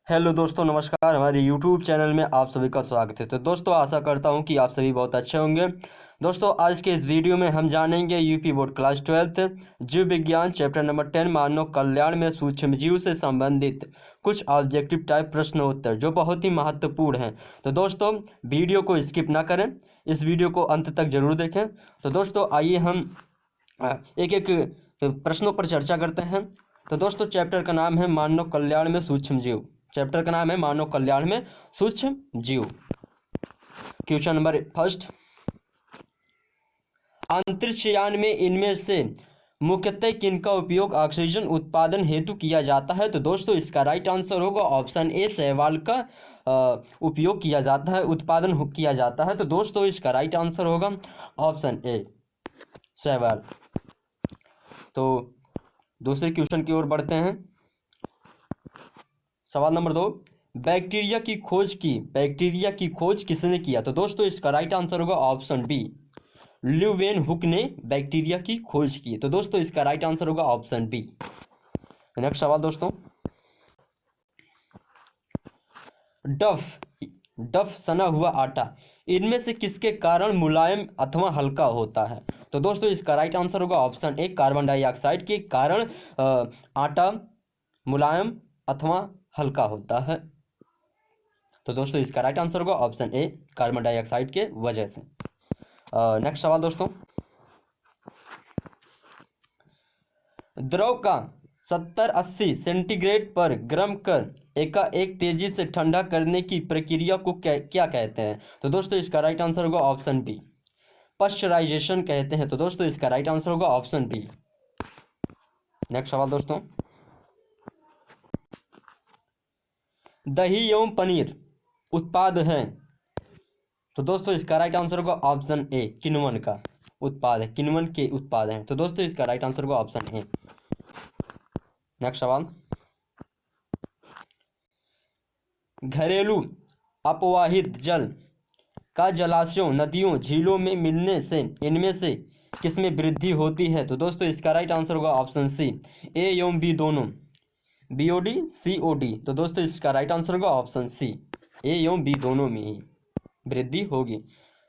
Hello दोस्तों, नमस्कार। हमारे यूट्यूब चैनल में आप सभी का स्वागत है। तो दोस्तों, आशा करता हूं कि आप सभी बहुत अच्छे होंगे। दोस्तों, आज के इस वीडियो में हम जानेंगे यूपी बोर्ड क्लास 12 जीव विज्ञान चैप्टर नंबर 10 मानव कल्याण में सूक्ष्म जीव से संबंधित कुछ ऑब्जेक्टिव टाइप प्रश्नोत्तर जो बहुत ही महत्वपूर्ण हैं। तो दोस्तों, वीडियो को स्किप ना करें, इस वीडियो को अंत तक जरूर देखें। तो दोस्तों, आइए हम एक एक प्रश्नों पर चर्चा करते हैं। तो दोस्तों, चैप्टर का नाम है मानव कल्याण में सूक्ष्म जीव। चैप्टर का नाम है मानव कल्याण में सूक्ष्म जीव। क्वेश्चन नंबर फर्स्ट, अंतरिक्ष यान में इनमें से मुख्यतः किनका उपयोग ऑक्सीजन उत्पादन हेतु किया जाता है? तो दोस्तों, इसका राइट आंसर होगा ऑप्शन ए, शैवाल का उपयोग किया जाता है, उत्पादन किया जाता है। तो दोस्तों, इसका राइट आंसर होगा ऑप्शन ए, शैवाल। तो दूसरे क्वेश्चन की ओर बढ़ते हैं। सवाल नंबर 2, बैक्टीरिया की खोज किसने किया? तो दोस्तों, इसका राइट आंसर होगा ऑप्शन बी, ल्यूवेन हुक ने बैक्टीरिया की खोज की। तो दोस्तों, इसका राइट आंसर होगा ऑप्शन बी। नेक्स्ट सवाल दोस्तों, डफ डफ सना हुआ आटा इनमें से किसके कारण मुलायम अथवा हल्का होता है? तो दोस्तों, इसका राइट आंसर होगा ऑप्शन ए, कार्बन डाइऑक्साइड के कारण आटा मुलायम अथवा हल्का होता है। तो दोस्तों, इसका राइट आंसर होगा ऑप्शन ए, कार्बन डाइऑक्साइड के वजह से। नेक्स्ट सवाल दोस्तों, द्रव का 70-80 सेंटीग्रेड पर गर्म कर एकाएक तेजी से ठंडा करने की प्रक्रिया को क्या कहते हैं? तो दोस्तों, इसका राइट आंसर होगा ऑप्शन बी, पाश्चराइजेशन कहते हैं। तो दोस्तों, इसका राइट आंसर होगा ऑप्शन बी। नेक्स्ट सवाल दोस्तों, दही एवं पनीर उत्पाद हैं। तो दोस्तों, इसका राइट आंसर होगा ऑप्शन ए, किण्वन का उत्पाद है, किण्वन के उत्पाद हैं। तो दोस्तों, इसका राइट आंसर होगा ऑप्शन ए। नेक्स्ट सवाल, घरेलू अपवाहित जल का जलाशयों, नदियों, झीलों में मिलने से इनमें से किसमें वृद्धि होती है? तो दोस्तों, इसका राइट आंसर होगा ऑप्शन सी, ए एवं बी दोनों, बीओडी सीओडी। तो दोस्तों, इसका राइट आंसर होगा ऑप्शन सी, ए एवं बी दोनों में ही वृद्धि होगी।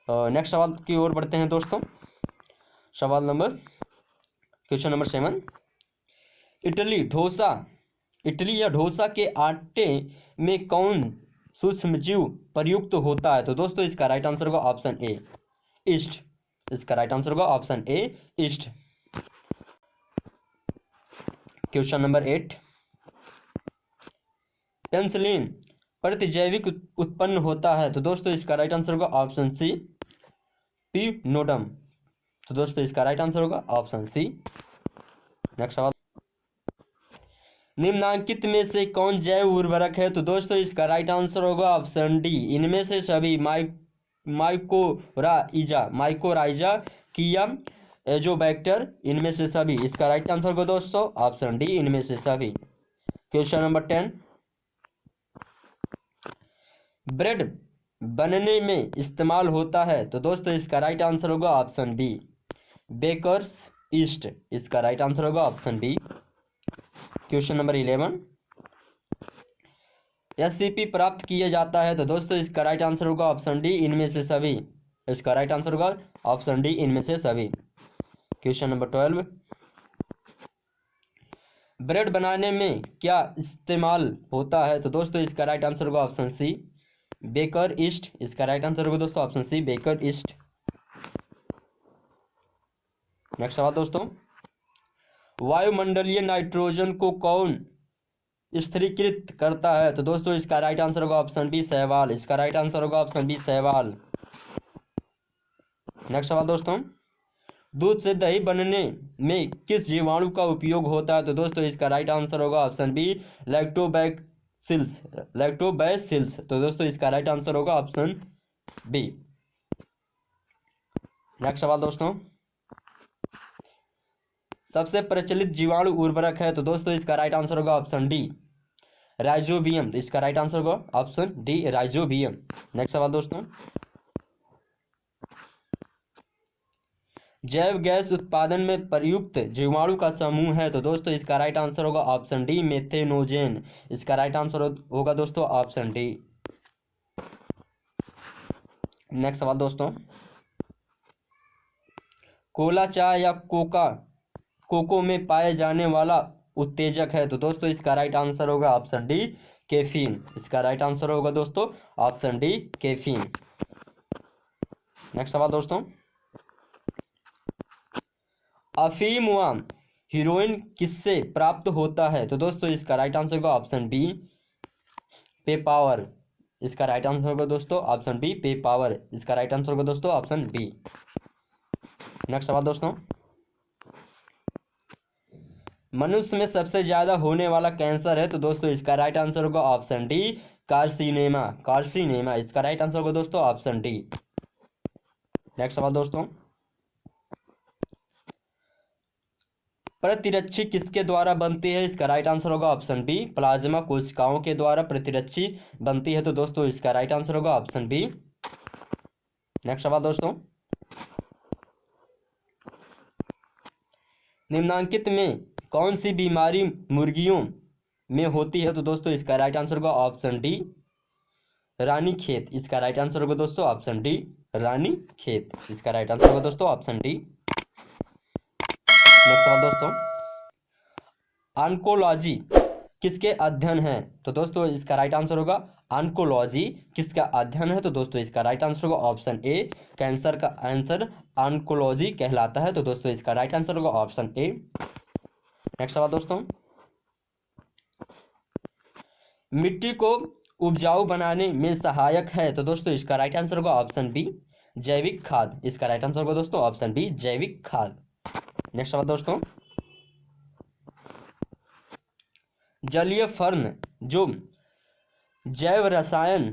नेक्स्ट सवाल की ओर बढ़ते हैं दोस्तों। सवाल नंबर क्वेश्चन नंबर 7, इडली या डोसा के आटे में कौन सूक्ष्मजीव प्रयुक्त होता है? तो दोस्तों, इसका राइट आंसर होगा ऑप्शन ए, ईस्ट। इसका राइट आंसर होगा ऑप्शन ए, ईस्ट। क्वेश्चन नंबर 8, पेंसिलिन प्रतिजैविक उत्पन्न होता है। तो दोस्तों, इसका राइट आंसर होगा ऑप्शन सी, पीनोडम। तो दोस्तों, इसका राइट आंसर होगा ऑप्शन सी। नेक्स्ट सवाल, निम्नांकित में से कौन जैव उर्वरक है? तो दोस्तों, इसका राइट आंसर होगा ऑप्शन डी, इनमें से सभी, माइकोराइजा किया एजोबैक्टर, इनमें से सभी। इसका राइट आंसर होगा दोस्तों ऑप्शन डी, इनमें से सभी। क्वेश्चन नंबर 10, ब्रेड बनने में इस्तेमाल होता है। तो दोस्तों, इसका राइट आंसर होगा ऑप्शन बी, बेकर्स ईस्ट। इसका राइट आंसर होगा option B. Question number 11, SCP प्राप्त किया जाता है। तो दोस्तों, इसका राइट आंसर होगा ऑप्शन डी, इनमें से सभी। इसका राइट आंसर होगा ऑप्शन डी, इनमें से सभी। क्वेश्चन नंबर 12, ब्रेड बनाने में क्या इस्तेमाल होता है? तो दोस्तों, इसका राइट आंसर होगा ऑप्शन सी, बेकर ईस्ट। इसका राइट आंसर होगा दोस्तों option C, baker yeast. Next सवाल दोस्तों, वायुमंडलीय नाइट्रोजन को कौन स्थिरीकृत करता है? तो दोस्तों, इसका राइट आंसर होगा ऑप्शन बी, शैवाल। इसका राइट आंसर होगा ऑप्शन बी, शैवाल। नेक्स्ट सवाल दोस्तों, दूध से दही बनने में किस जीवाणु का उपयोग होता है? तो दोस्तों, इसका राइट आंसर होगा ऑप्शन बी, लैक्टोबैसिल्स। तो दोस्तों, इसका राइट आंसर होगा ऑप्शन बी। नेक्स्ट सवाल दोस्तों, सबसे प्रचलित जीवाणु उर्वरक है। तो दोस्तों, इसका राइट आंसर होगा ऑप्शन डी, राइजोबियम। इसका राइट आंसर होगा ऑप्शन डी, राइजोबियम। नेक्स्ट सवाल दोस्तों, जैव गैस उत्पादन में प्रयुक्त जीवाणु का समूह है? तो दोस्तों इसका राइट आंसर होगा ऑप्शन डी, मेथेनोजेन। इसका राइट आंसर होगा दोस्तों ऑप्शन डी। नेक्स्ट सवाल दोस्तों, कोला, चाय या कोको में पाए जाने वाला उत्तेजक है? तो दोस्तों इसका राइट आंसर होगा ऑप्शन डी, कैफीन। इसका राइट आंसर होगा दोस्तों ऑप्शन डी, कैफीन। नेक्स्ट सवाल दोस्तों, अफीम व हीरोइन किससे प्राप्त होता है? तो दोस्तों इसका राइट आंसर होगा ऑप्शन बी, पे पावर। इसका राइट आंसर होगा दोस्तों ऑप्शन बी, पे पावर। इसका राइट आंसर होगा दोस्तों ऑप्शन बी। नेक्स्ट सवाल दोस्तों, मनुष्य में सबसे ज्यादा होने वाला कैंसर है? तो दोस्तों इसका राइट आंसर होगा ऑप्शन डी, कार्सिनेमा। कार्सिनेमा। इसका राइट आंसर होगा दोस्तों ऑप्शन डी। नेक्स्ट सवाल दोस्तों, प्रतिरक्षी किसके द्वारा बनती है? इसका राइट आंसर होगा ऑप्शन बी, प्लाज्मा कोशिकाओं के द्वारा प्रतिरक्षी बनती है। तो दोस्तों इसका राइट आंसर होगा ऑप्शन बी। नेक्स्ट सवाल दोस्तों, निम्नांकित में कौन सी बीमारी मुर्गियों में होती है? तो दोस्तों इसका राइट आंसर होगा ऑप्शन डी, रानीखेत। इसका राइट आंसर होगा दोस्तों ऑप्शन डी, रानीखेत। इसका राइट आंसर होगा दोस्तों ऑप्शन डी। नेक्स्ट सवाल दोस्तों, ऑन्कोलॉजी किसके अध्ययन है? तो दोस्तों इसका राइट आंसर होगा ऑन्कोलॉजी किसका अध्ययन है? तो दोस्तों इसका राइट आंसर होगा ऑप्शन ए, कैंसर का आंसर ऑन्कोलॉजी कहलाता है। तो दोस्तों इसका राइट आंसर होगा ऑप्शन ए। नेक्स्ट सवाल दोस्तों, मिट्टी को उपजाऊ बनाने में सहायक है? तो दोस्तों इसका राइट आंसर होगा ऑप्शन बी, जैविक खाद। इसका राइट आंसर होगा दोस्तों ऑप्शन बी, जैविक खाद। नेक्स्ट सवाल दोस्तों, जलीय फर्न जो जैव रसायन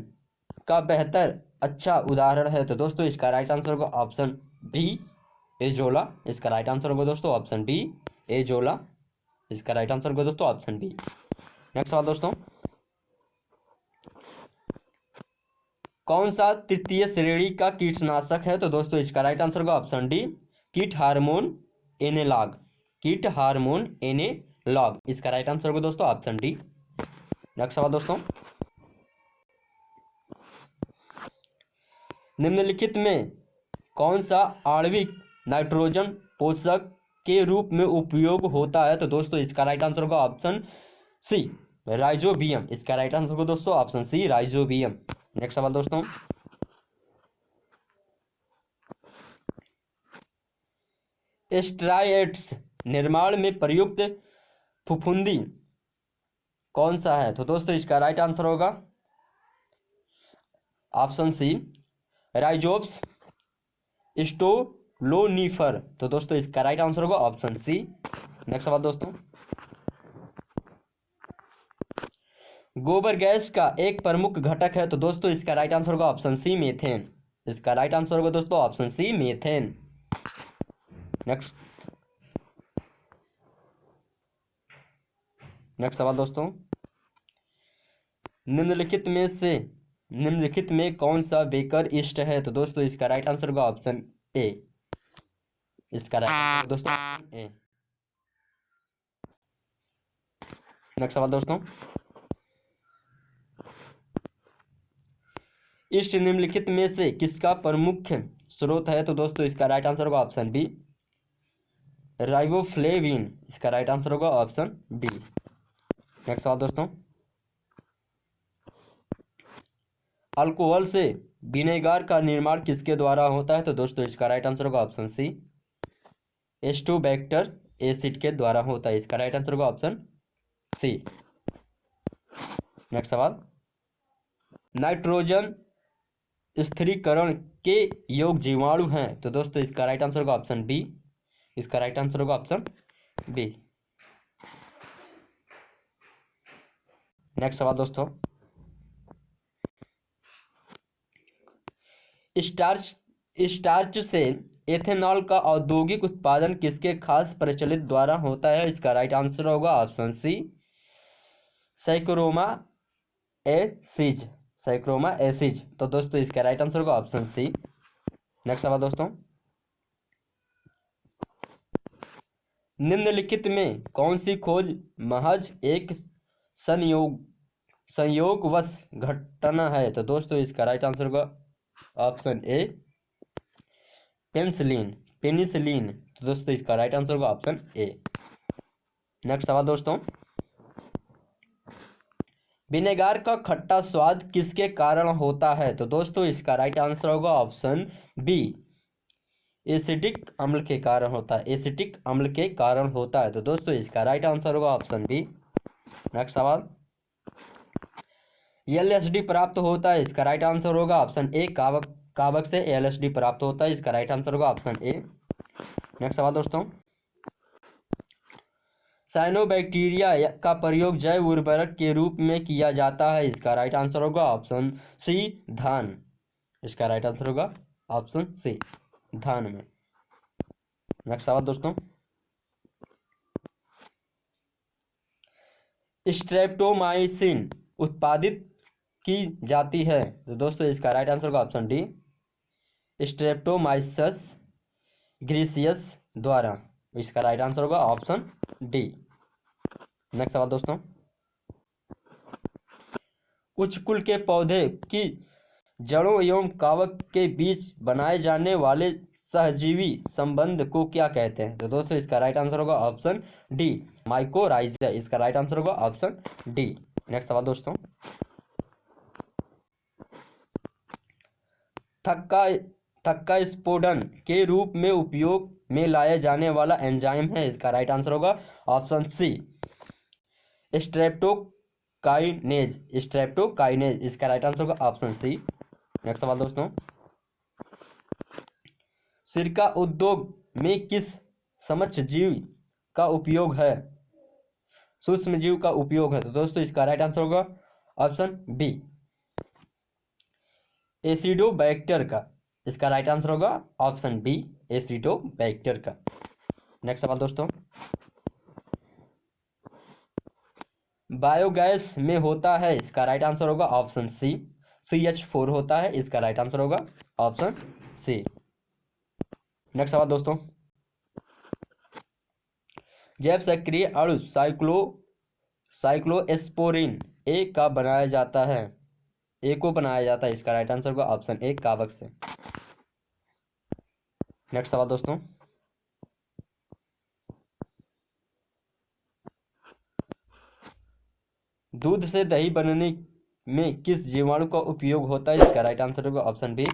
का बेहतर अच्छा उदाहरण है? तो दोस्तों इसका राइट आंसर होगा ऑप्शन बी, एजोला। इसका राइट आंसर होगा दोस्तों ऑप्शन बी, एजोला। इसका राइट आंसर होगा दोस्तों ऑप्शन बी। नेक्स्ट सवाल दोस्तों, कौन सा तृतीय श्रेणी का कीटनाशक है? तो दोस्तों इसका राइट आंसर होगा ऑप्शन डी, कीट हार्मोन एनालॉग। कीट हार्मोन एनालॉग। इसका राइट आंसर होगा दोस्तों ऑप्शन डी। नेक्स्ट सवाल दोस्तों, निम्नलिखित में कौन सा आणविक नाइट्रोजन पोषक के रूप में उपयोग होता है? तो दोस्तों इसका राइट आंसर होगा ऑप्शन सी, राइजोबियम। इसका राइट आंसर होगा दोस्तों ऑप्शन सी, राइजोबियम। नेक्स्ट सवाल दोस्तों, स्टेरॉयड्स निर्माण में प्रयुक्त फफूंदी कौन सा है? तो दोस्तों इसका राइट आंसर होगा ऑप्शन सी, राइजोप्स स्टोलोनिफर। तो दोस्तों इसका राइट आंसर होगा ऑप्शन सी। नेक्स्ट सवाल दोस्तों, गोबर गैस का एक प्रमुख घटक है? तो दोस्तों इसका राइट आंसर होगा ऑप्शन सी, मीथेन। इसका राइट आंसर होगा दोस्तों ऑप्शन सी, मीथेन। नेक्स्ट सवाल दोस्तों, निम्नलिखित में कौन सा बेकर ईस्ट है? तो दोस्तों इसका राइट आंसर होगा ऑप्शन ए। इसका राइट आंसर दोस्तों ए। नेक्स्ट सवाल दोस्तों, ईस्ट निम्नलिखित में से किसका प्रमुख स्रोत है? तो दोस्तों इसका राइट आंसर होगा ऑप्शन बी, राइबोफ्लेविन। इसका राइट आंसर होगा ऑप्शन बी। नेक्स्ट सवाल दोस्तों, अल्कोहल से विनेगर का निर्माण किसके द्वारा होता है? तो दोस्तों इसका राइट आंसर होगा ऑप्शन सी, एस्टोबैक्टर एसिड के द्वारा होता है। इसका राइट आंसर होगा ऑप्शन सी। नेक्स्ट सवाल, नाइट्रोजन स्थिरीकरण के योग जीवाणु हैं? तो दोस्तों इसका राइट आंसर होगा ऑप्शन बी। इसका राइट आंसर होगा ऑप्शन बी। नेक्स्ट सवाल दोस्तों, स्टार्च से एथेनॉल का औद्योगिक उत्पादन किसके खास प्रचलित द्वारा होता है? इसका राइट आंसर होगा ऑप्शन सी, सैकरोमा एसिज। सैकरोमा एसिज। तो दोस्तों इसका राइट आंसर होगा ऑप्शन सी। नेक्स्ट सवाल दोस्तों, निम्नलिखित में कौन सी खोज महज एक संयोगवश घटना है? तो दोस्तों इसका राइट आंसर होगा ऑप्शन ए पेनिसिलिन। तो दोस्तों इसका राइट आंसर होगा ऑप्शन ए। नेक्स्ट सवाल दोस्तों, विनेगार का खट्टा स्वाद किसके कारण होता है? तो दोस्तों इसका राइट आंसर होगा ऑप्शन बी एसिडिक अम्ल के कारण होता है। एसिटिक अम्ल के कारण होता है। तो दोस्तों इसका राइट आंसर होगा ऑप्शन बी। नेक्स्ट सवाल, एलएसडी प्राप्त होता है? इसका राइट आंसर होगा ऑप्शन ए कावक से एलएसडी प्राप्त होता है। इसका राइट आंसर होगा ऑप्शन ए। नेक्स्ट सवाल दोस्तों, साइनोबैक्टीरिया का प्रयोग जैव उर्वरक के रूप में किया जाता है। इसका राइट आंसर होगा ऑप्शन सी धान। इसका राइट आंसर होगा ऑप्शन सी धान में। नेक्स्ट सवाल दोस्तों, स्ट्रेप्टोमाइसिन उत्पादित की जाती है? तो दोस्तों इसका राइट आंसर होगा ऑप्शन डी स्ट्रेप्टोमाइसस ग्रीसियस द्वारा। इसका राइट आंसर होगा ऑप्शन डी। नेक्स्ट सवाल दोस्तों, उच्च कुल के पौधे की जड़ों एवं कवक के बीच बनाए जाने वाले सहजीवी संबंध को क्या कहते हैं? तो दोस्तों इसका राइट आंसर होगा ऑप्शन डी माइकोराइजा। इसका राइट आंसर होगा ऑप्शन डी। नेक्स्ट सवाल दोस्तों, थक्का स्पोडन के रूप में उपयोग में लाया जाने वाला एंजाइम है? इसका राइट आंसर होगा ऑप्शन सी स्ट्रेप्टोकाइनेज। इसका राइट आंसर होगा ऑप्शन सी। नेक्स्ट सवाल दोस्तों, सिरका उद्योग में किस सूक्ष्म जीव का उपयोग है? सूक्ष्म जीव का उपयोग है। तो दोस्तों इसका राइट आंसर होगा ऑप्शन बी एसिडोबैक्टर का। इसका राइट आंसर होगा ऑप्शन बी एसिडोबैक्टर का। नेक्स्ट सवाल दोस्तों, बायोगैस में होता है? इसका राइट आंसर होगा ऑप्शन सी CH4 होता है। इसका राइट आंसर होगा ऑप्शन सी। नेक्स्ट सवाल दोस्तों, जैव सक्रिय अणु साइक्लोस्पोरिन ए का बनाया जाता है? ए को बनाया जाता है। इसका राइट आंसर होगा ऑप्शन ए कावक से। नेक्स्ट सवाल दोस्तों, दूध से दही बनने में किस जीवाणु का उपयोग होता है? इसका राइट आंसर होगा ऑप्शन बी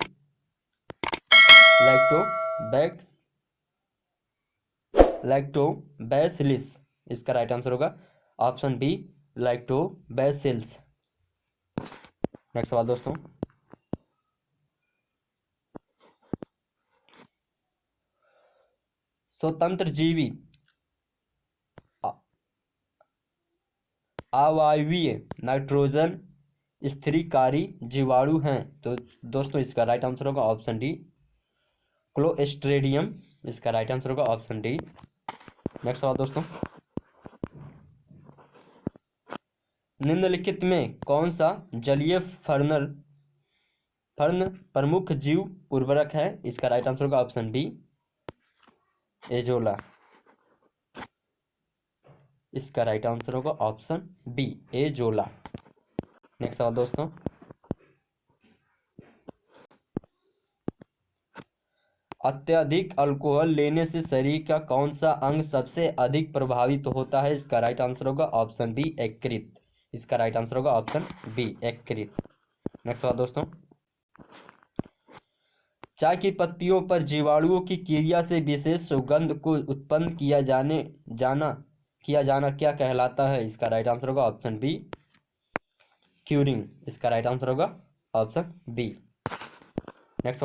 लैक्टोबैसिलस। इसका राइट आंसर होगा ऑप्शन बी लैक्टोबैसिलस। नेक्स्ट सवाल दोस्तों, स्वतंत्र जीवी अवायवीय नाइट्रोजन स्थिरीकारी जीवाणु हैं? तो दोस्तों इसका राइट आंसर होगा ऑप्शन डी क्लोस्ट्रीडियम। इसका राइट आंसर होगा ऑप्शन डी। नेक्स्ट सवाल दोस्तों, निम्नलिखित में कौन सा जलीय फर्ण प्रमुख जीव उर्वरक है? इसका राइट आंसर होगा ऑप्शन डी एजोला। इसका राइट आंसर होगा ऑप्शन बी एजोला। नेक्स्ट सवाल दोस्तों, अत्यधिक अल्कोहल लेने से शरीर का कौन सा अंग सबसे अधिक प्रभावित होता है? इसका राइट आंसर होगा ऑप्शन बी यकृत। इसका राइट आंसर होगा ऑप्शन बी यकृत। नेक्स्ट सवाल दोस्तों, चाय की पत्तियों पर जीवाणुओं की क्रिया से विशेष सुगंध को उत्पन्न किया जाना क्या कहलाता है? इसका राइट आंसर होगा ऑप्शन बी क्यूरिंग। इसका राइट आंसर होगा ऑप्शन बी। नेक्स्ट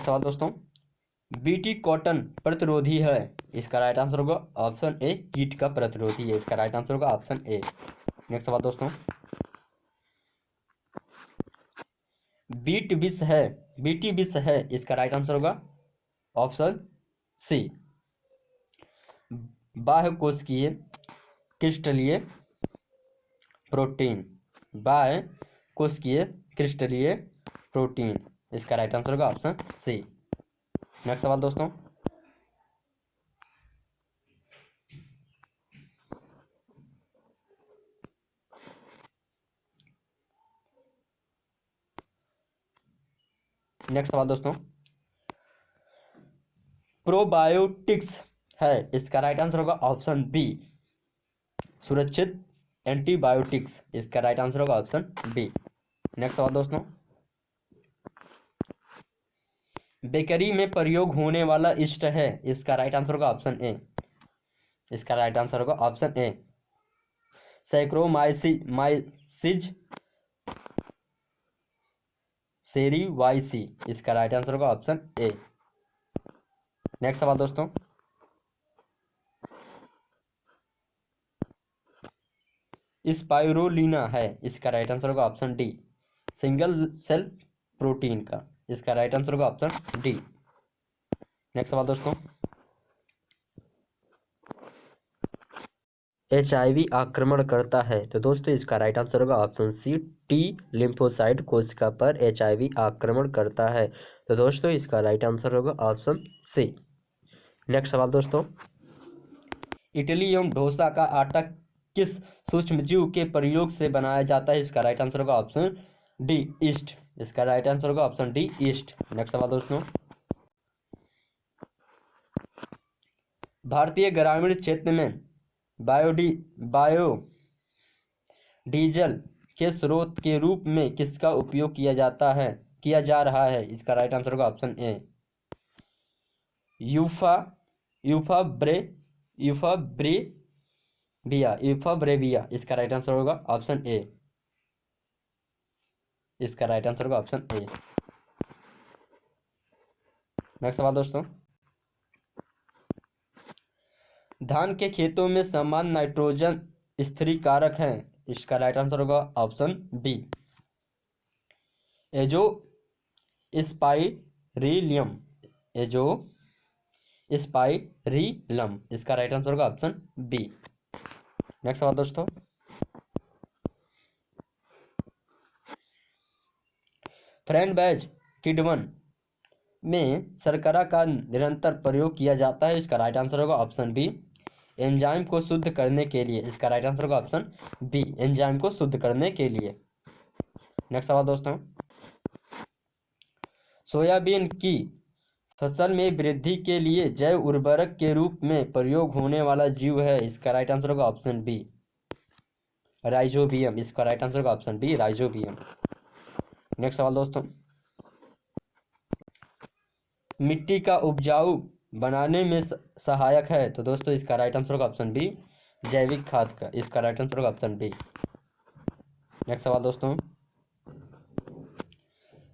सवाल दोस्तों, बीटी कॉटन प्रतिरोधी है? इसका राइट आंसर होगा ऑप्शन ए कीट का प्रतिरोधी है। इसका राइट आंसर होगा ऑप्शन ए। नेक्स्ट सवाल दोस्तों, बीटी विष है? इसका राइट आंसर होगा ऑप्शन सी बाह्य कोशिकीय क्रिस्टलीय प्रोटीन। बाह्य कोशिकीय क्रिस्टलीय प्रोटीन। इसका राइट आंसर होगा ऑप्शन सी। नेक्स्ट सवाल दोस्तों, प्रोबायोटिक्स है, इसका राइट आंसर होगा ऑप्शन बी, सुरक्षित एंटीबायोटिक्स, इसका राइट आंसर होगा ऑप्शन बी। नेक्स्ट सवाल दोस्तों, बेकरी में प्रयोग होने वाला ईस्ट है, इसका राइट आंसर होगा ऑप्शन ए, इसका राइट आंसर होगा ऑप्शन ए, सैक्रोमाइसिस सेरीवाइसी, इसका राइट आंसर होगा ऑप्शन ए। नेक्स्ट सवाल दोस्तों, स्पाइरुलिना है, इसका राइट आंसर होगा option D, single cell protein का, इसका राइट आंसर होगा ऑप्शन डी। नेक्स्ट सवाल दोस्तों, HIV आक्रमण करता है, तो दोस्तों इसका राइट आंसर होगा ऑप्शन सी, टी लिम्फोसाइट कोशिका पर HIV आक्रमण करता है, तो दोस्तों इसका राइट आंसर होगा ऑप्शन सी। नेक्स्ट सवाल दोस्तों, इडली एवं डोसा का आटा किस सूक्ष्मजीव के प्रयोग से बनाया जाता है, इसका राइट आंसर होगा ऑप्शन डी, ईस्ट, इसका राइट आंसर होगा ऑप्शन डी, ईस्ट। नेक्स्ट सवाल दोस्तों, भारतीय ग्रामीण क्षेत्र में बायोडीजल के स्रोत के रूप में किसका उपयोग किया जा रहा है, इसका राइट आंसर होगा ऑप्शन ए, यूफाब्रेविया, इसका राइट आंसर होगा ऑप्शन ए, इसका राइट आंसर होगा ऑप्शन ए। नेक्स्ट सवाल दोस्तों, धान के खेतों में समान नाइट्रोजन स्थिरीकारक है, इसका राइट आंसर होगा ऑप्शन बी, एजोस्पाइरिलम, इसका राइट आंसर होगा ऑप्शन बी। नेक्स्ट सवाल दोस्तों, फ्रेंडबैच किण्वन में शर्करा का निरंतर प्रयोग किया जाता है, इसका राइट आंसर होगा ऑप्शन बी, एंजाइम को शुद्ध करने के लिए, इसका राइट आंसर होगा ऑप्शन बी, एंजाइम को शुद्ध करने के लिए। नेक्स्ट सवाल दोस्तों, सोयाबीन की फसल में वृद्धि के लिए जैव उर्वरक के रूप में प्रयोग होने वाला जीव है, इसका राइट आंसर होगा ऑप्शन बी, राइजोबियम, इसका राइट आंसर होगा ऑप्शन बी, राइजोबियम। नेक्स्ट सवाल दोस्तों, मिट्टी का उपजाऊ बनाने में सहायक है, तो दोस्तों इसका राइट आंसर होगा ऑप्शन बी, जैविक खाद का, इसका राइट आंसर होगा ऑप्शन बी। नेक्स्ट सवाल दोस्तों,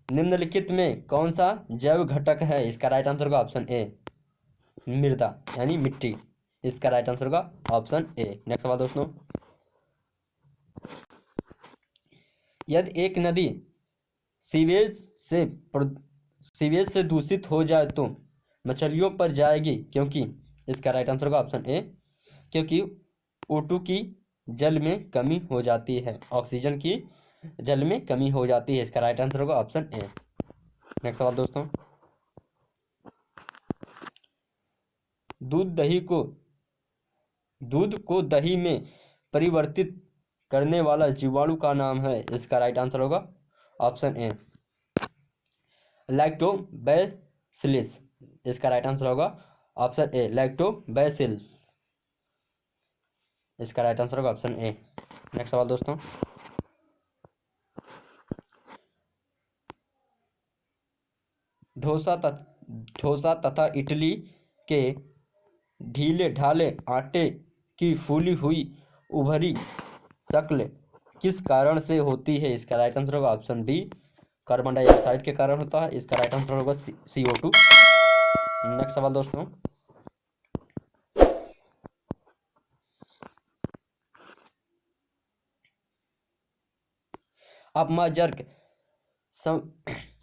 निम्नलिखित में कौन सा जैव घटक है, इसका राइट आंसर होगा ऑप्शन ए, मृदा यानी मिट्टी, इसका राइट आंसर होगा ऑप्शन ए। नेक्स्ट सवाल दोस्तों, यदि एक नदी सीवेज से दूषित हो जाए तो मछलियों पर जाएगी, क्योंकि, इसका राइट आंसर होगा ऑप्शन ए, क्योंकि O2 की जल में कमी हो जाती है, ऑक्सीजन की जल में कमी हो जाती है, इसका राइट आंसर होगा ऑप्शन ए। नेक्स्ट सवाल दोस्तों, दूध को दही में परिवर्तित करने वाला जीवाणु का नाम है, इसका राइट आंसर होगा ऑप्शन ए, लैक्टोबैसिलस, इसका राइट आंसर होगा ऑप्शन ए, लैक्टोबैसिलस, इसका राइट आंसर होगा ऑप्शन ए। नेक्स्ट सवाल दोस्तों, डोसा तथा इडली के ढीले ढाले आटे की फूली हुई उभरी शक्ल किस कारण से होती है, इसका राइट आंसर होगा ऑप्शन बी, कार्बन डाइऑक्साइड के कारण होता है, इसका राइट आंसर होगा CO2। नेक्स्ट सवाल दोस्तों, अपमार्जक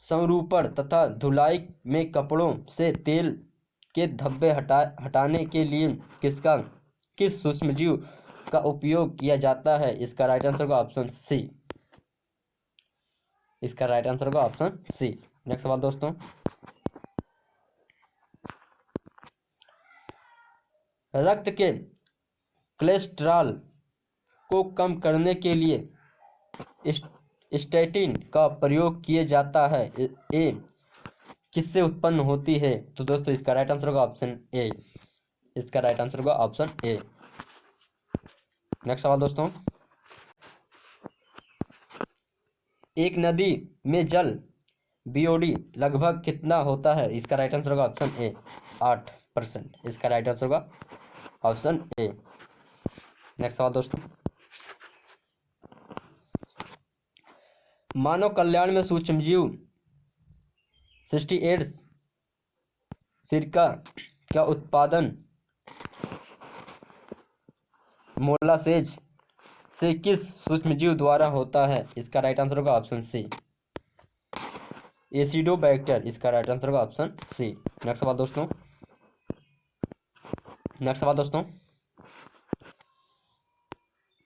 संरूपण तथा धुलाई में कपड़ों से तेल के धब्बे हटाने के लिए किस सूक्ष्मजीव का उपयोग किया जाता है, इसका राइट आंसर होगा ऑप्शन सी, इसका राइट आंसर होगा ऑप्शन सी। नेक्स्ट सवाल दोस्तों, रक्त के कोलेस्ट्रॉल को कम करने के लिए स्टैटिन का प्रयोग किया जाता है। ए किससे उत्पन्न होती है? तो दोस्तों इसका राइट आंसर होगा ऑप्शन ए। इसका राइट आंसर होगा ऑप्शन ए। नेक्स्ट सवाल दोस्तों, एक नदी में जल बीओडी लगभग कितना होता है? इसका राइट आंसर होगा ऑप्शन ए 8%। इसका राइट आंसर होगा ऑप्शन ए। नेक्स्ट सवाल दोस्तों, मानव कल्याण में सूक्ष्मजीव 68 सिरका का उत्पादन मोलासेज से किस सूक्ष्मजीव द्वारा होता है? इसका राइट आंसर होगा ऑप्शन सी एसिडोबैक्टर। इसका राइट आंसर होगा ऑप्शन सी। नेक्स्ट सवाल दोस्तों,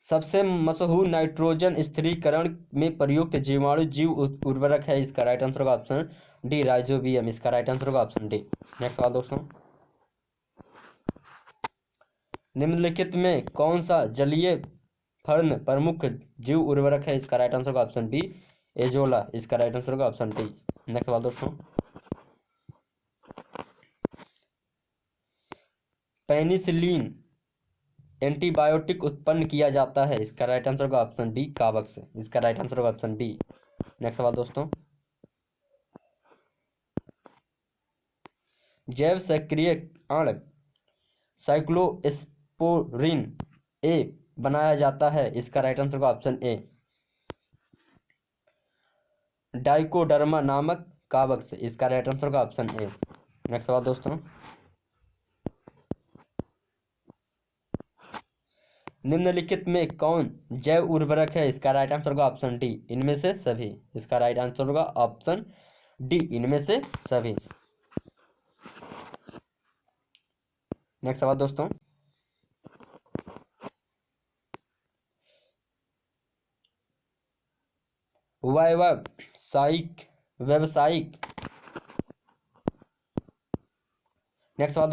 सबसे मशहूर नाइट्रोजन स्थिरीकरण में प्रयुक्त जीवाणु जीव उर्वरक है? इसका राइट आंसर होगा ऑप्शन डी राइजोबियम। इसका राइट आंसर होगा ऑप्शन डी। नेक्स्ट सवाल दोस्तों, निम्नलिखित में कौन सा जलीय फर्न प्रमुख जीव उर्वरक है? इसका राइट आंसर होगा ऑप्शन बी एजोला। इसका राइट आंसर होगा ऑप्शन डी। नेक्स्ट सवाल दोस्तों, पेनिसिलिन एंटीबायोटिक उत्पन्न किया जाता है? इसका राइट आंसर होगा ऑप्शन डी कवक से। इसका राइट आंसर होगा ऑप्शन डी। नेक्स्ट सवाल दोस्तों, जैव सक्रिय अम्ल साइक्लोस्पोरिन ए बनाया जाता है? इसका राइट आंसर होगा ऑप्शन ए डाइकोडर्मा नामक कवक से। इसका राइट आंसर होगा ऑप्शन ए। नेक्स्ट सवाल दोस्तों, निम्नलिखित में कौन जैव उर्वरक है? इसका राइट आंसर होगा ऑप्शन डी इनमें से सभी। इसका राइट आंसर होगा ऑप्शन डी इनमें से सभी। नेक्स्ट सवाल दोस्तों, व्यावसायिक नेक्स्ट सवाल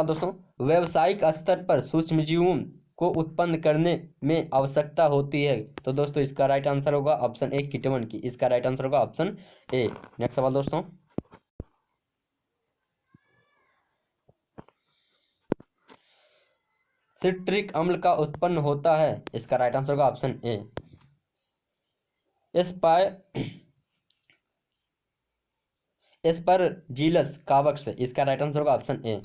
दोस्तों, व्यावसायिक स्तर पर सूक्ष्मजीवों को उत्पन्न करने में आवश्यकता होती है? तो दोस्तों इसका राइट आंसर होगा ऑप्शन ए कीटवन की। इसका राइट आंसर होगा ऑप्शन ए। नेक्स्ट सवाल दोस्तों, सिट्रिक अम्ल का उत्पन्न होता है? इसका राइट आंसर होगा ऑप्शन ए एस्परजिलस कवक से। इसका राइट आंसर होगा ऑप्शन ए।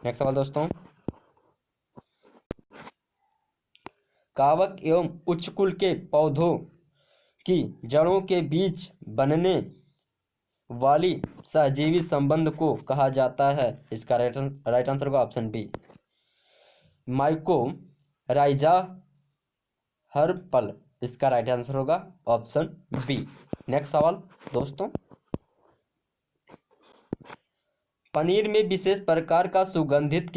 नेक्स्ट सवाल दोस्तों, कवक एवं उच्चकुल के पौधों की जड़ों के बीच बनने वाली सहजीवी संबंध को कहा जाता है? इसका राइट आंसर होगा ऑप्शन बी माइकोराइजा हर्पल। इसका राइट आंसर होगा ऑप्शन बी। नेक्स्ट सवाल दोस्तों, पनीर में विशेष प्रकार का सुगंधित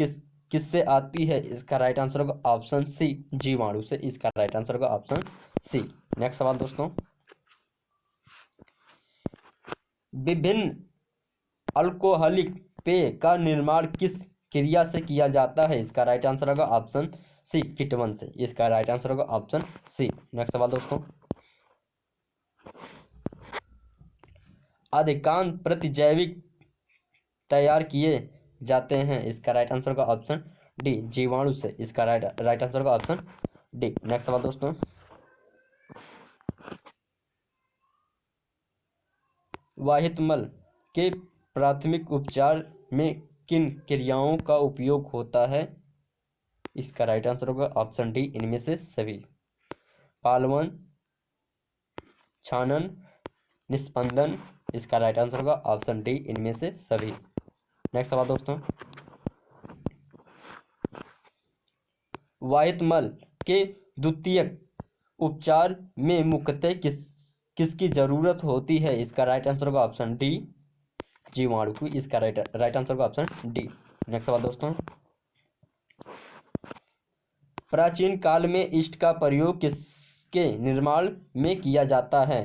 किससे आती है? इसका राइट आंसर होगा ऑप्शन सी जीवाणु से। इसका राइट आंसर होगा ऑप्शन सी। नेक्स्ट सवाल दोस्तों, विभिन्न अल्कोहलिक पेय का निर्माण किस क्रिया से किया जाता है? इसका राइट आंसर होगा ऑप्शन सी कीटवन से। इसका राइट आंसर होगा ऑप्शन सी। नेक्स्ट सवाल दोस्तों, अधिकांश प्रतिजैविक तैयार किए जाते हैं? इसका राइट आंसर होगा ऑप्शन डी जीवाणु से। इसका राइट आंसर होगा ऑप्शन डी। नेक्स्ट सवाल दोस्तों, वाहित मल के प्राथमिक उपचार में किन क्रियाओं का उपयोग होता है? इसका राइट आंसर होगा ऑप्शन डी इनमें से सभी। पालवन, छानन, निस्पंदन। इसका राइट आंसर होगा ऑप्शन डी इनमें से सभी। नेक्स्ट सवाल दोस्तों, वाहित मल के द्वितीयक उपचार में मुख्यतः किसकी जरूरत होती है? इसका राइट आंसर होगा ऑप्शन डी जीवाणु की। इसका राइट आंसर होगा ऑप्शन डी। नेक्स्ट सवाल दोस्तों, प्राचीन काल में ईस्ट का प्रयोग किसके निर्माण में किया जाता है?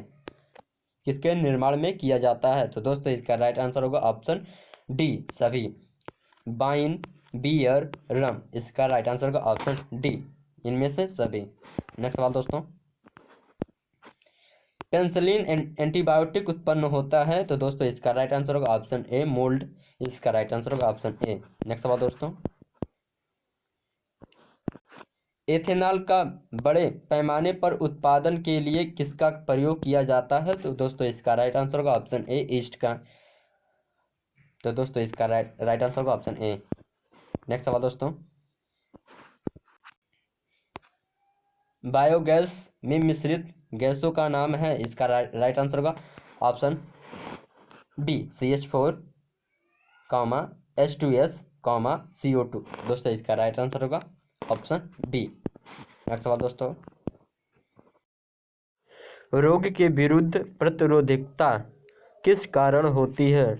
किसके निर्माण में किया जाता है? तो दोस्तों इसका राइट आंसर होगा ऑप्शन डी सभी। वाइन, बियर, रम, इसका राइट आंसर होगा ऑप्शन डी, इनमें से सभी। नेक्स्ट सवाल दोस्तों, पेंसिलिन एंटीबायोटिक उत्पन्न होता है, तो दोस्तों इसका राइट आंसर होगा ऑप्शन ए, मोल्ड, इसका राइट आंसर होगा ऑप्शन ए। नेक्स्ट सवाल दोस्तों, एथेनॉल का बड़े पैमाने पर उत्पादन के लिए किसका प्रयोग किया जाता है, तो दोस्तों इसका राइट आंसर होगा ऑप्शन ए, ईस्ट का। तो दोस्तों इसका राइट आंसर होगा ऑप्शन ए। नेक्स्ट सवाल दोस्तों, बायोगैस में मिश्रित गैसों का नाम है, इसका राइट आंसर होगा option D, CH4, H2S, CO2। दोस्तों इसका राइट आंसर होगा ऑप्शन बी। नेक्स्ट सवाल दोस्तों, रोग के विरुद्ध प्रतिरोधकता किस कारण होती है,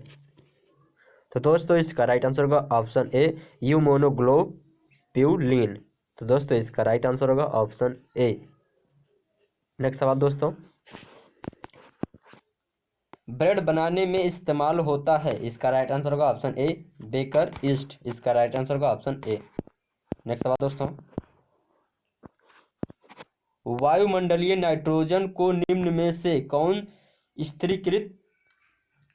तो दोस्तों इसका राइट आंसर होगा ऑप्शन ए, इम्यूनोग्लोब्यूलिन। तो दोस्तों इसका राइट आंसर होगा ऑप्शन ए। नेक्स्ट सवाल दोस्तों, ब्रेड बनाने में इस्तेमाल होता है, इसका राइट आंसर होगा ऑप्शन ए, बेकर ईस्ट, इसका राइट आंसर होगा ऑप्शन ए। नेक्स्ट सवाल दोस्तों, वायुमंडलीय नाइट्रोजन को निम्न में से कौन स्थिरीकृत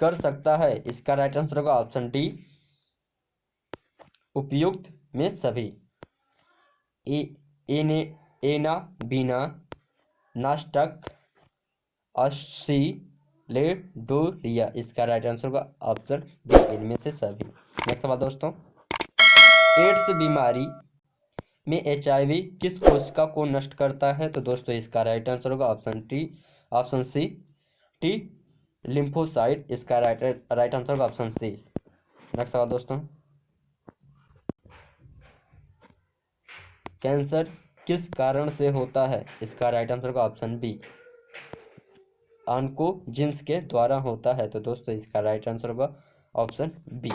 कर सकता है, इसका राइट आंसर होगा ऑप्शन डी, उपयुक्त में सभी। एने, एना, बीना, नास्टक, ऑसिलेडोरिया, इसका राइट आंसर होगा ऑप्शन बी, इनमें से सभी। नेक्स्ट सवाल दोस्तों, एड्स बीमारी में HIV किस कोशिका को नष्ट करता है, तो दोस्तों इसका राइट आंसर होगा ऑप्शन सी, टी लिम्फोसाइट, इसका राइट आंसर होगा ऑप्शन सी। नेक्स्ट सवाल दोस्तों, कैंसर किस कारण से होता है, इसका राइट आंसर होगा ऑप्शन बी, ऑन्कोजिन्स के द्वारा होता है। तो दोस्तों इसका राइट आंसर होगा ऑप्शन बी।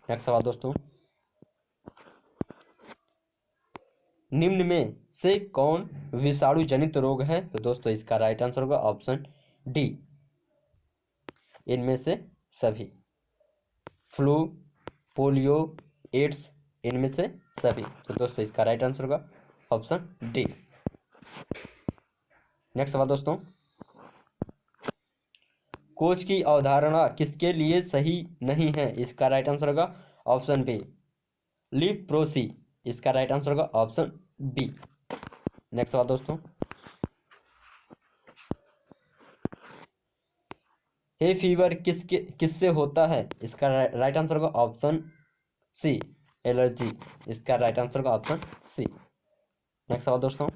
नेक्स्ट सवाल दोस्तों, निम्न में से कौन विषाणु जनित रोग है, तो दोस्तों इसका राइट आंसर होगा ऑप्शन डी, इनमें से सभी। फ्लू, पोलियो, एड्स, इनमें से सभी। तो दोस्तों इसका राइट आंसर होगा ऑप्शन डी। नेक्स्ट सवाल दोस्तों, कोच की अवधारणा किसके लिए सही नहीं है, इसका राइट आंसर होगा ऑप्शन बी, लीप्रोसी, इसका राइट आंसर होगा ऑप्शन बी। नेक्स्ट सवाल दोस्तों, हे फीवर किससे होता है, इसका राइट आंसर होगा ऑप्शन सी, एलर्जी, इसका राइट आंसर होगा ऑप्शन सी। नेक्स्ट सवाल दोस्तों,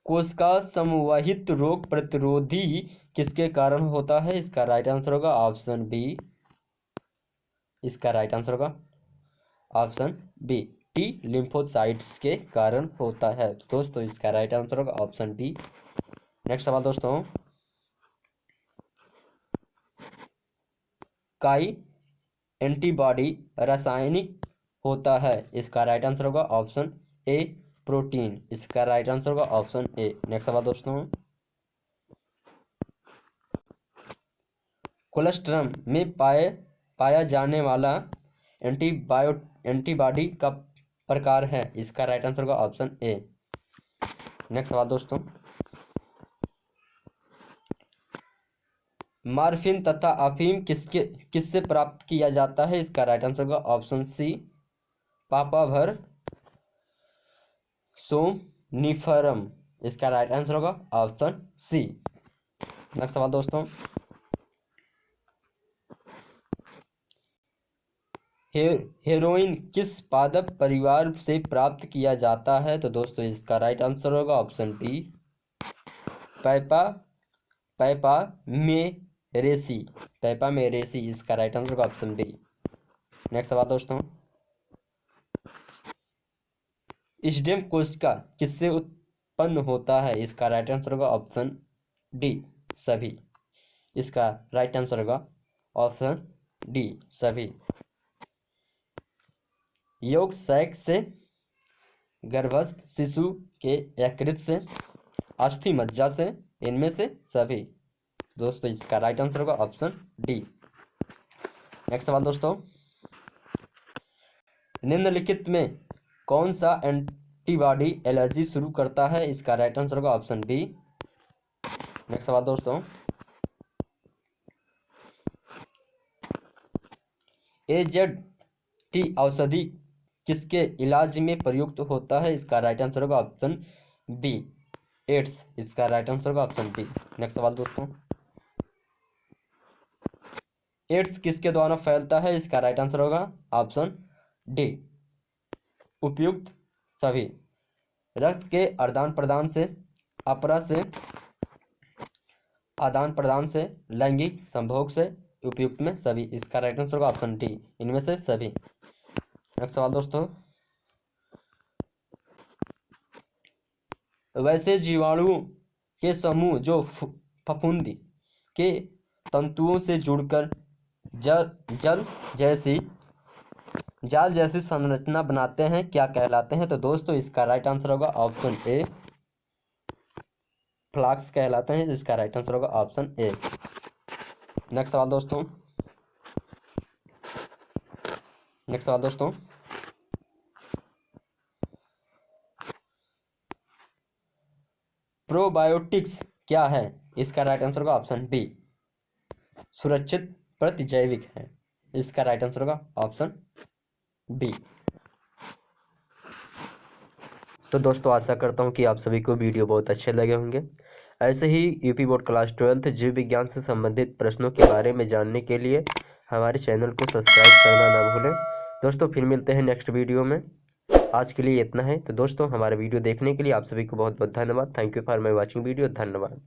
कोशिका समूहित रोग प्रतिरोधी किसके कारण होता है, इसका राइट आंसर होगा ऑप्शन बी, इसका राइट आंसर होगा ऑप्शन बी, टी लिम्फोसाइट्स के कारण होता है। दोस्तों इसका राइट आंसर होगा ऑप्शन बी। नेक्स्ट सवाल दोस्तों, काई एंटीबॉडी रासायनिक होता है, इसका राइट आंसर होगा ऑप्शन ए, प्रोटीन, इसका राइट आंसर होगा ऑप्शन ए। नेक्स्ट सवाल दोस्तों, कोलेस्ट्रम में पाया जाने वाला एंटीबॉडी का प्रकार है, इसका राइट आंसर होगा ऑप्शन ए। नेक्स्ट सवाल दोस्तों, मॉर्फिन तथा अफीम किससे प्राप्त किया जाता है, इसका राइट आंसर होगा ऑप्शन सी, पापावर सोमनिफरम, इसका राइट आंसर होगा ऑप्शन सी। नेक्स्ट सवाल दोस्तों, हेरोइन किस पादप परिवार से प्राप्त किया जाता है, तो दोस्तों इसका राइट आंसर होगा ऑप्शन बी, पैपामेरेसी, इसका राइट आंसर होगा ऑप्शन डी। नेक्स्ट सवाल दोस्तों, स्टेम कोशिका किससे उत्पन्न होता है, इसका राइट आंसर होगा ऑप्शन डी, सभी, इसका राइट आंसर होगा ऑप्शन डी, सभी। योग सैक से, गर्भस्थ शिशु के यकृत से, अस्थि मज्जा से, इनमें से सभी। दोस्तों इसका राइट आंसर होगा ऑप्शन डी। नेक्स्ट सवाल दोस्तों, निम्नलिखित में कौन सा एंटीबॉडी एलर्जी शुरू करता है? इसका राइट आंसर होगा ऑप्शन डी। नेक्स्ट सवाल दोस्तों, AZT औषधि किसके इलाज में प्रयुक्त होता है? इसका राइट आंसर होगा ऑप्शन बी, एड्स। इसका राइट आंसर होगा ऑप्शन बी। नेक्स्ट सवाल दोस्तों, एड्स किसके द्वारा फैलता है? इसका राइट आंसर होगा ऑप्शन डी, उपयुक्त सभी। रक्त के आदान प्रदान से, अपरा से, आदान प्रदान से, लैंगिक संभोग से, उपयुक्त में सभी। इसका राइट आंसर होगा ऑप्शन डी, इनमें से सभी। नेक्स्ट सवाल दोस्तों, वैसे जीवाणुओं के समूह जो फफूंदी के तंतुओं से जुड़कर जाल जैसी संरचना बनाते हैं, क्या कहलाते हैं? तो दोस्तों इसका राइट आंसर होगा ऑप्शन ए, फ्लाक्स कहलाते हैं। इसका राइट आंसर होगा ऑप्शन ए। नेक्स्ट सवाल दोस्तों, प्रोबायोटिक्स क्या है? इसका राइट आंसर होगा ऑप्शन बी, सुरक्षित प्रतिजैविक है। इसका राइट आंसर होगा ऑप्शन बी। तो दोस्तों आशा करता हूँ कि आप सभी को वीडियो बहुत अच्छे लगे होंगे। ऐसे ही यूपी बोर्ड क्लास 12 जीव विज्ञान से संबंधित प्रश्नों के बारे में जानने के लिए हमारे चैनल को सब्सक्राइब करना ना भूलें। दोस्तों फिर मिलते हैं नेक्स्ट वीडियो में। आज के लिए इतना है। तो दोस्तों हमारा वीडियो देखने के लिए आप सभी को बहुत बहुत धन्यवाद। Thank you for my watching video. धन्यवाद।